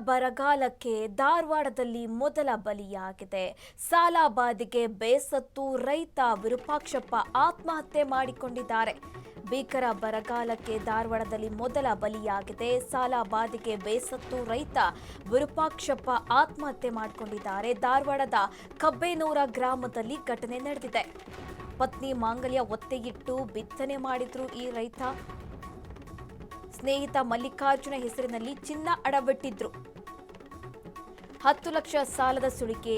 ಬರಗಾಲಕ್ಕೆ ಧಾರವಾಡದಲ್ಲಿ ಮೊದಲ ಬಲಿಯಾಗಿದೆ. ಸಾಲಬಾಧೆಗೆ ಬೇಸತ್ತು ರೈತ ವಿರೂಪಾಕ್ಷಪ್ಪ ಆತ್ಮಹತ್ಯೆ ಮಾಡಿಕೊಂಡಿದ್ದಾರೆ. ಭೀಕರ ಬರಗಾಲಕ್ಕೆ ಧಾರವಾಡದಲ್ಲಿ ಮೊದಲ ಬಲಿಯಾಗಿದೆ. ಸಾಲಬಾಧೆಗೆ ಬೇಸತ್ತು ರೈತ ವಿರೂಪಾಕ್ಷಪ್ಪ ಆತ್ಮಹತ್ಯೆ ಮಾಡಿಕೊಂಡಿದ್ದಾರೆ. ಧಾರವಾಡದ ಕಬ್ಬೇನೂರ ಗ್ರಾಮದಲ್ಲಿ ಘಟನೆ ನಡೆದಿದೆ. ಪತ್ನಿ ಮಾಂಗಲ್ಯ ಒತ್ತೆಯಿಟ್ಟು ಬಿತ್ತನೆ ಮಾಡಿದ್ರು ಈ ರೈತ. ಸ್ನೇಹಿತ ಮಲ್ಲಿಕಾರ್ಜುನ ಹೆಸರಿನಲ್ಲಿ ಚಿನ್ನ ಅಡವಿಟ್ಟಿದ್ರು. 10 ಲಕ್ಷ ಸಾಲದ ಸುಳಿಗೆ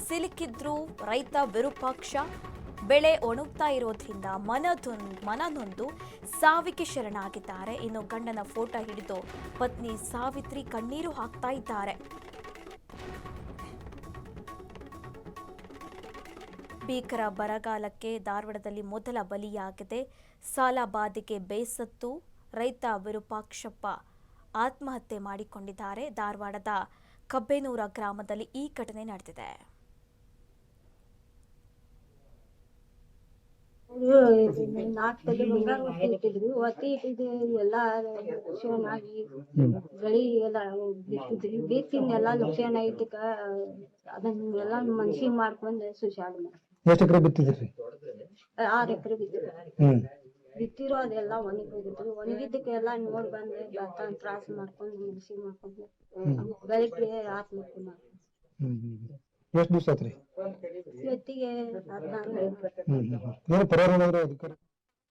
ಸಿಲುಕಿದ್ರು ರೈತ ವಿರೂಪಾಕ್ಷ. ಬೆಳೆ ಒಣಗ್ತಾ ಇರೋದ್ರಿಂದ ಮನನೊಂದು ಸಾವಿಗೆ ಶರಣಾಗಿದ್ದಾರೆ. ಇನ್ನು ಗಂಡನ ಫೋಟೋ ಹಿಡಿದು ಪತ್ನಿ ಸಾವಿತ್ರಿ ಕಣ್ಣೀರು ಹಾಕ್ತಾ ಇದ್ದಾರೆ. ಭೀಕರ ಬರಗಾಲಕ್ಕೆ ಧಾರವಾಡದಲ್ಲಿ ಮೊದಲ ಬಲಿಯಾಗಿದೆ. ಸಾಲಬಾಧೆಗೆ ಬೇಸತ್ತು ರೈತ ವಿರೂಪಾಕ್ಷಪ್ಪ ಆತ್ಮಹತ್ಯೆ ಮಾಡಿಕೊಂಡಿದ್ದಾರೆ. ಧಾರವಾಡದ ಕಬ್ಬೇನೂರ ಗ್ರಾಮದಲ್ಲಿ ಈ ಘಟನೆ ನಡೆದಿದೆ. ನಾಲ್ಕು ತಲೆ ಬಂಗಾರ ಇಟ್ಟಿದ್ರು. ಎಲ್ಲ ಲಕ್ಷಣ ಆಗಿ ಬೆಳಿ ಎಲ್ಲ ಬಿತ್ತಿದ್ರಿ. ಬಿತ್ತಿನೆಲ್ಲ ಲಕ್ಷಣ ಐತಕ ಅದನ್ನೆಲ್ಲ ಮನ್ಸಿಗೆ ಮಾಡ್ಕೊಂಡು ಸುಶಾಡ್ ಎಷ್ಟು ಎಕರೆ ಬಿತ್ತಿದ್ರಿ? 6 ಎಕರೆ ಬಿತ್ತಿರೋ ಅದೆಲ್ಲ ಒಣಗಿ ಹೋಗಿದ್ರು. ಒಣಗಿದ್ದಕ್ಕೆ ಎಲ್ಲ ನೋಡ್ ಬಂದೆ ತ್ರಾಸ ಮಾಡ್ಕೊಂಡು ಮನ್ಸಿಗೆ ಮಾಡ್ಕೊಂಡು ಬೆಳಿಗ್ಗೆ ಆತ್ಮಹತ್ಯೆ ಮಾಡ್ಕೊಂಡು. ಎಷ್ಟು ದಿವಸ ಆತ್ರಿ? ಇವತ್ತಿಗೆ 14 ಏನು ಪರಿಹಾರ ಅಧಿಕಾರಿ